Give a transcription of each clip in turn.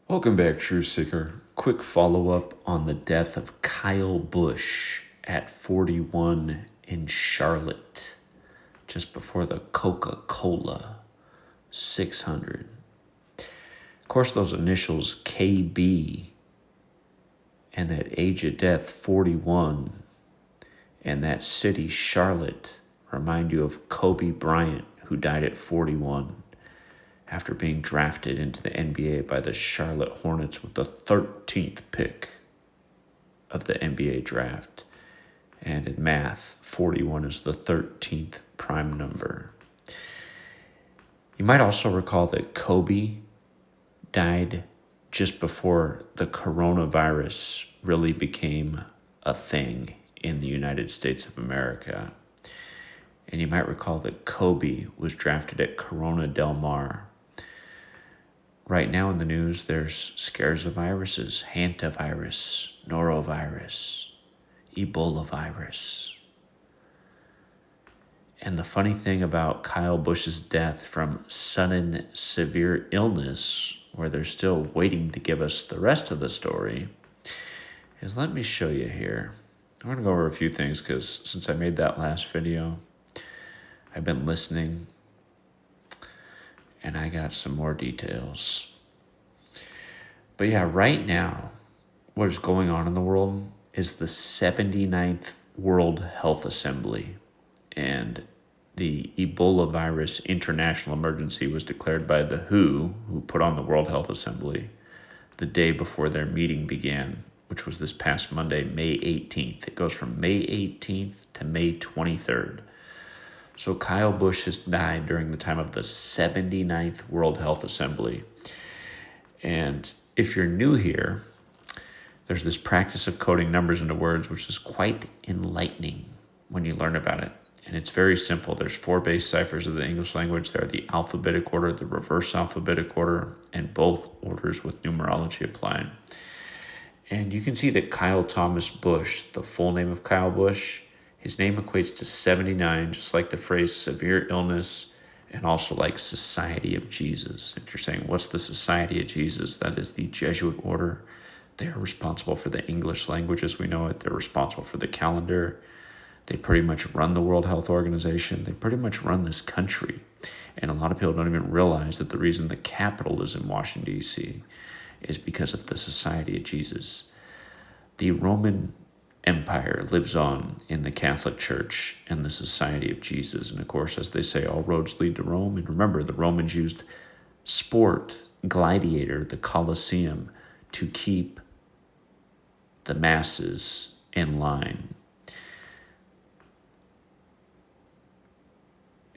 Welcome back, Truth Seeker. Quick follow-up on the death of Kyle Busch at 41 in Charlotte, just before the Coca Cola 600. Of course, those initials KB and that age of death, 41, and that city, Charlotte, remind you of Kobe Bryant, who died at 41. After being drafted into the NBA by the Charlotte Hornets with the 13th pick of the NBA draft. And in math, 41 is the 13th prime number. You might also recall that Kobe died just before the coronavirus really became a thing in the United States of America. And you might recall that Kobe was drafted at Corona Del Mar. Right now in the news, there's scares of viruses: hantavirus, norovirus, Ebola virus. And the funny thing about Kyle Busch's death from sudden severe illness, where they're still waiting to give us the rest of the story, is let me show you here. I'm going to go over a few things because since I made that last video, I've been listening and I got some more details. But yeah, right now, what is going on in the world is the 79th World Health Assembly. And the Ebola virus international emergency was declared by the WHO, who put on the World Health Assembly, the day before their meeting began, which was this past Monday, May 18th. It goes from May 18th to May 23rd. So Kyle Busch has died during the time of the 79th World Health Assembly. And if you're new here, there's this practice of coding numbers into words, which is quite enlightening when you learn about it. And it's very simple. There's 4 base ciphers of the English language. They're the alphabetic order, the reverse alphabetic order, and both orders with numerology applied. And you can see that Kyle Thomas Busch, the full name of Kyle Busch, his name equates to 79, just like the phrase severe illness and also like Society of Jesus. If you're saying, what's the Society of Jesus? That is the Jesuit order. They are responsible for the English language as we know it. They're responsible for the calendar. They pretty much run the World Health Organization. They pretty much run this country. And a lot of people don't even realize that the reason the capital is in Washington, D.C. is because of the Society of Jesus. The Roman Empire lives on in the Catholic Church and the Society of Jesus. And of course, as they say, all roads lead to Rome. And remember, the Romans used sport, gladiator, the Colosseum, to keep the masses in line.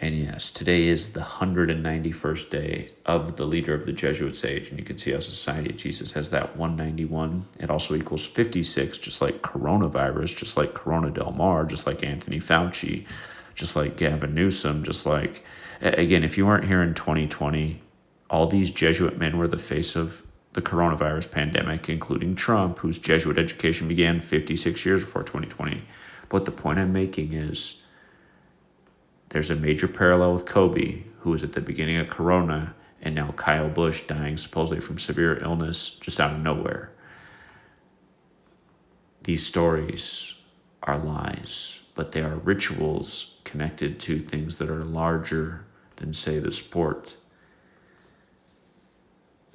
And yes, today is the 191st day of the leader of the Jesuits age. And you can see how Society of Jesus has that 191. It also equals 56, just like coronavirus, just like Corona Del Mar, just like Anthony Fauci, just like Gavin Newsom, just like, again, if you weren't here in 2020, all these Jesuit men were the face of the coronavirus pandemic, including Trump, whose Jesuit education began 56 years before 2020. But the point I'm making is, there's a major parallel with Kobe, who was at the beginning of Corona, and now Kyle Busch dying supposedly from severe illness just out of nowhere. These stories are lies, but they are rituals connected to things that are larger than, say, the sport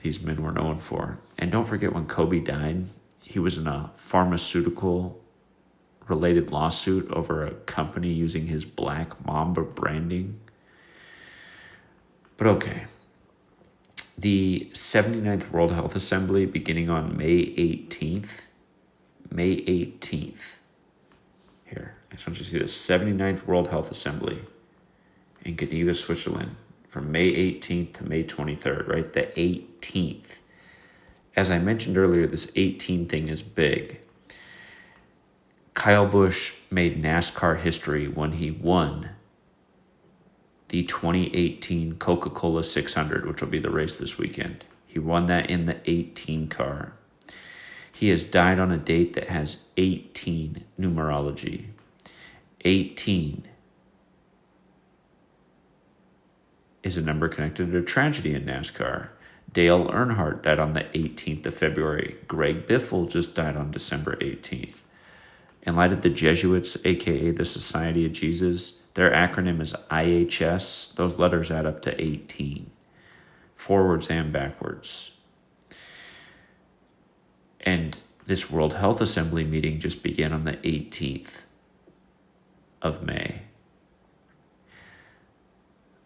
these men were known for. And don't forget, when Kobe died, he was in a pharmaceutical related lawsuit over a company using his Black Mamba branding. But okay, the 79th World Health Assembly beginning on May 18th, here, I just want you to see the 79th World Health Assembly in Geneva, Switzerland, from May 18th to May 23rd, right? The 18th. As I mentioned earlier, this 18 thing is big. Kyle Busch made NASCAR history when he won the 2018 Coca Cola 600, which will be the race this weekend. He won that in the 18 car. He has died on a date that has 18 numerology. 18 is a number connected to a tragedy in NASCAR. Dale Earnhardt died on the 18th of February. Greg Biffle just died on December 18th. In light of the Jesuits, aka the Society of Jesus, their acronym is IHS. Those letters add up to 18, forwards and backwards. And this World Health Assembly meeting just began on the 18th of May.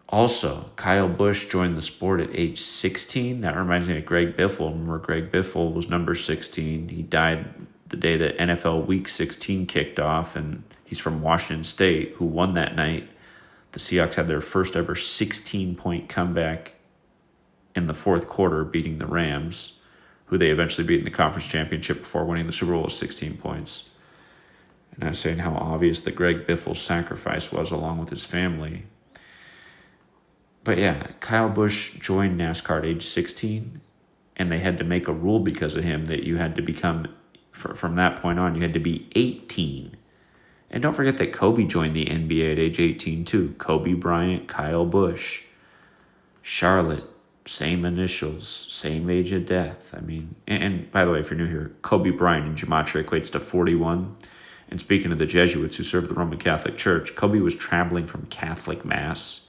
Also, Kyle Busch joined the sport at age 16. That reminds me of Greg Biffle. Remember, Greg Biffle was number 16. He died the day that NFL Week 16 kicked off, and he's from Washington State, who won that night. The Seahawks had their first ever 16-point comeback in the fourth quarter, beating the Rams, who they eventually beat in the conference championship before winning the Super Bowl with 16 points. And I was saying how obvious the Greg Biffle sacrifice was along with his family. But yeah, Kyle Busch joined NASCAR at age 16, and they had to make a rule because of him that you had to become, from that point on, you had to be 18. And don't forget that Kobe joined the NBA at age 18 too. Kobe Bryant, Kyle Busch, Charlotte, same initials, same age of death. I mean, and by the way, if you're new here, Kobe Bryant in Gematria equates to 41. And speaking of the Jesuits who served the Roman Catholic Church, Kobe was traveling from Catholic Mass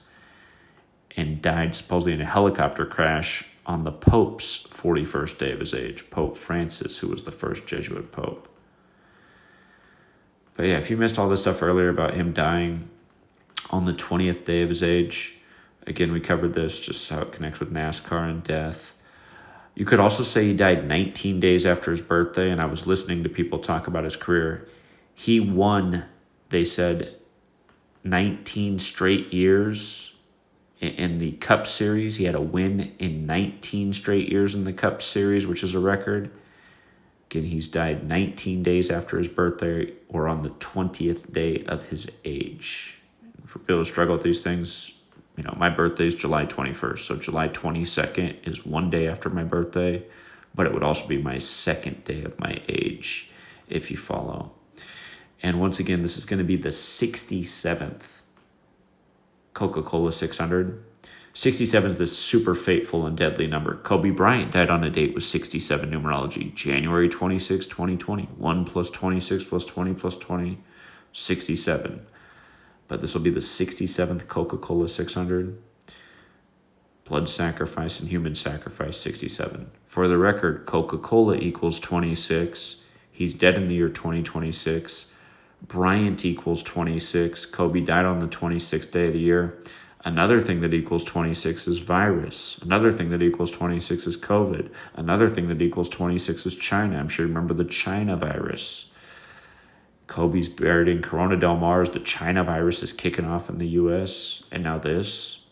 and died supposedly in a helicopter crash on the Pope's 41st day of his age, Pope Francis, who was the first Jesuit Pope. But yeah, if you missed all this stuff earlier about him dying on the 20th day of his age, again, we covered this, just how it connects with NASCAR and death. You could also say he died 19 days after his birthday, and I was listening to people talk about his career. He won, they said, 19 straight years in the Cup Series. He had a win in 19 straight years in the Cup Series, which is a record. Again, he's died 19 days after his birthday or on the 20th day of his age. For people who struggle with these things, you know, my birthday is July 21st, so July 22nd is one day after my birthday, but it would also be my second day of my age, if you follow. And once again, this is going to be the 67th Coca Cola 600. 67 is this super fateful and deadly number. Kobe Bryant died on a date with 67 numerology. January 26, 2020. 1 plus 26 plus 20 plus 20, 67. But this will be the 67th Coca Cola 600. Blood sacrifice and human sacrifice, 67. For the record, Coca Cola equals 26. He's dead in the year 2026. Bryant equals 26. Kobe died on the 26th day of the year. Another thing that equals 26 is virus. Another thing that equals 26 is COVID. Another thing that equals 26 is China. I'm sure you remember the China virus. Kobe's buried in Corona del Mar. The China virus is kicking off in the U.S. And now this.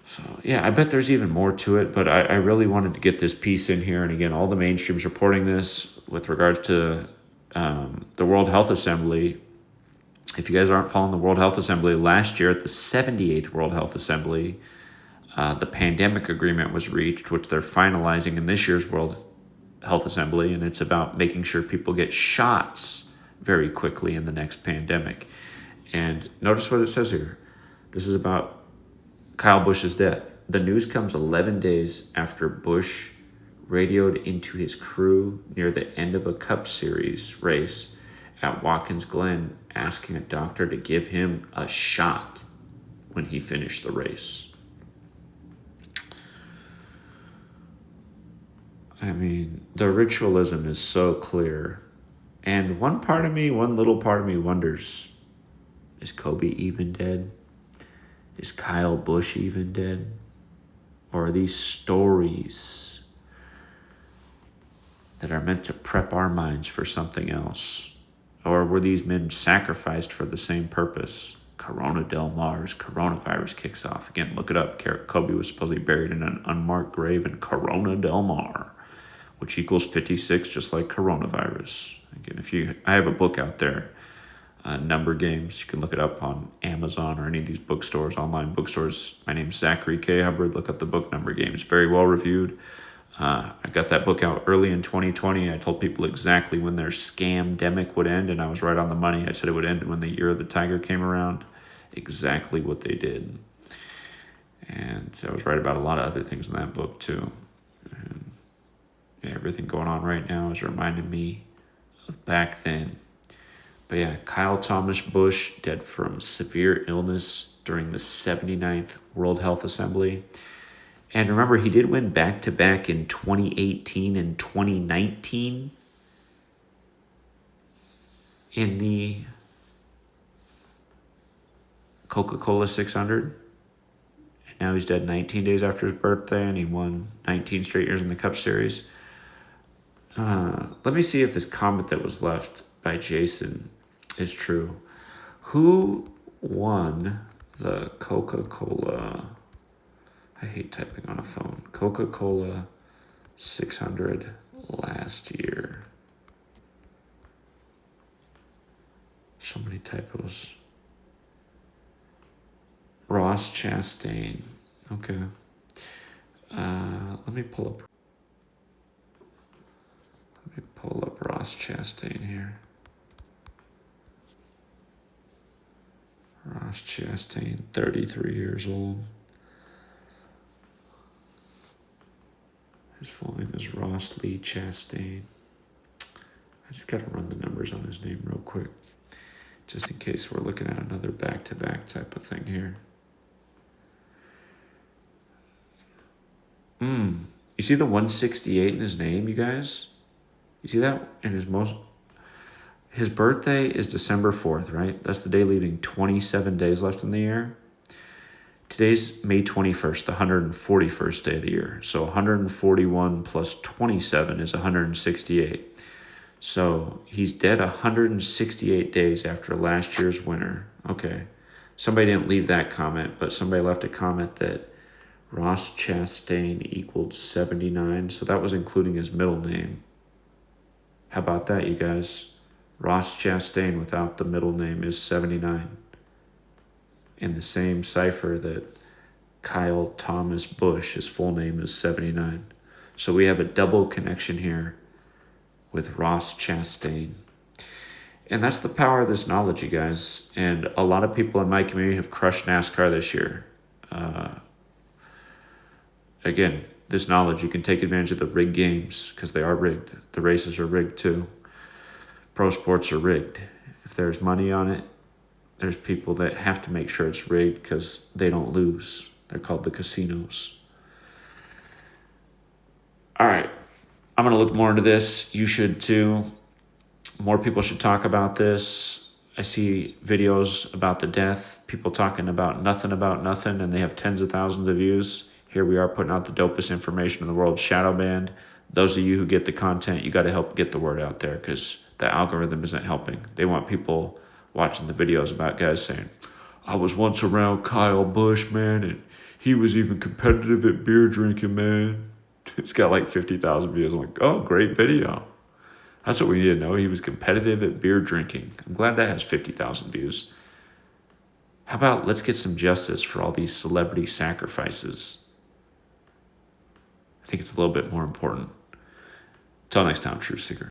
So, yeah, I bet there's even more to it, but I really wanted to get this piece in here. And again, all the mainstream's reporting this with regards to the World Health Assembly. If you guys aren't following the World Health Assembly, last year at the 78th World Health Assembly, the pandemic agreement was reached, which they're finalizing in this year's World Health Assembly, and it's about making sure people get shots very quickly in the next pandemic. And notice what it says here. This is about Kyle Busch's death. The news comes 11 days after Busch radioed into his crew near the end of a Cup Series race at Watkins Glen, asking a doctor to give him a shot when he finished the race. I mean, the ritualism is so clear. And one little part of me wonders, is Kobe even dead? Is Kyle Busch even dead? Or are these stories that are meant to prep our minds for something else? Or were these men sacrificed for the same purpose? Corona del Mar's coronavirus kicks off. Again, look it up. Kobe was supposedly buried in an unmarked grave in Corona del Mar, which equals 56, just like coronavirus. Again, I have a book out there, Number Games. You can look it up on Amazon or any of these bookstores, online bookstores. My name's Zachary K. Hubbard. Look up the book Number Games. Very well reviewed. I got that book out early in 2020. I told people exactly when their scam-demic would end, and I was right on the money. I said it would end when the year of the tiger came around. Exactly what they did. And And I was right about a lot of other things in that book too. And yeah, everything going on right now is reminding me of back then. But yeah, Kyle Thomas Busch dead from severe illness during the 79th World Health Assembly. And remember, he did win back-to-back in 2018 and 2019 in the Coca Cola 600. And now he's dead 19 days after his birthday, and he won 19 straight years in the Cup Series. Let me see if this comment that was left by Jason is true. Who won the Coca Cola? I hate typing on a phone. Coca Cola 600 last year. So many typos. Ross Chastain. Okay. Let me pull up Ross Chastain here. Ross Chastain, 33 years old. His full name is Ross Lee Chastain. I just got to run the numbers on his name real quick, just in case we're looking at another back-to-back type of thing here. You see the 168 in his name, you guys? You see that in his birthday is December 4th, right? That's the day leaving 27 days left in the year. Today's May 21st, the 141st day of the year. So 141 plus 27 is 168. So he's dead 168 days after last year's winner. Okay. Somebody didn't leave that comment, but somebody left a comment that Ross Chastain equaled 79. So that was including his middle name. How about that, you guys? Ross Chastain without the middle name is 79. In the same cipher that Kyle Thomas Busch, his full name is 79. So we have a double connection here with Ross Chastain. And that's the power of this knowledge, you guys. And a lot of people in my community have crushed NASCAR this year. Again, this knowledge, you can take advantage of the rigged games because they are rigged. The races are rigged too. Pro sports are rigged. If there's money on it, there's people that have to make sure it's rigged because they don't lose. They're called the casinos. All right. I'm going to look more into this. You should too. More people should talk about this. I see videos about the death, people talking about nothing, and they have tens of thousands of views. Here we are putting out the dopest information in the world, shadow banned. Those of you who get the content, you got to help get the word out there because the algorithm isn't helping. They want people watching the videos about guys saying, I was once around Kyle Busch, man, and he was even competitive at beer drinking, man. It's got like 50,000 views. I'm like, oh, great video. That's what we need to know. He was competitive at beer drinking. I'm glad that has 50,000 views. How about let's get some justice for all these celebrity sacrifices? I think it's a little bit more important. Till next time, Truth Seeker.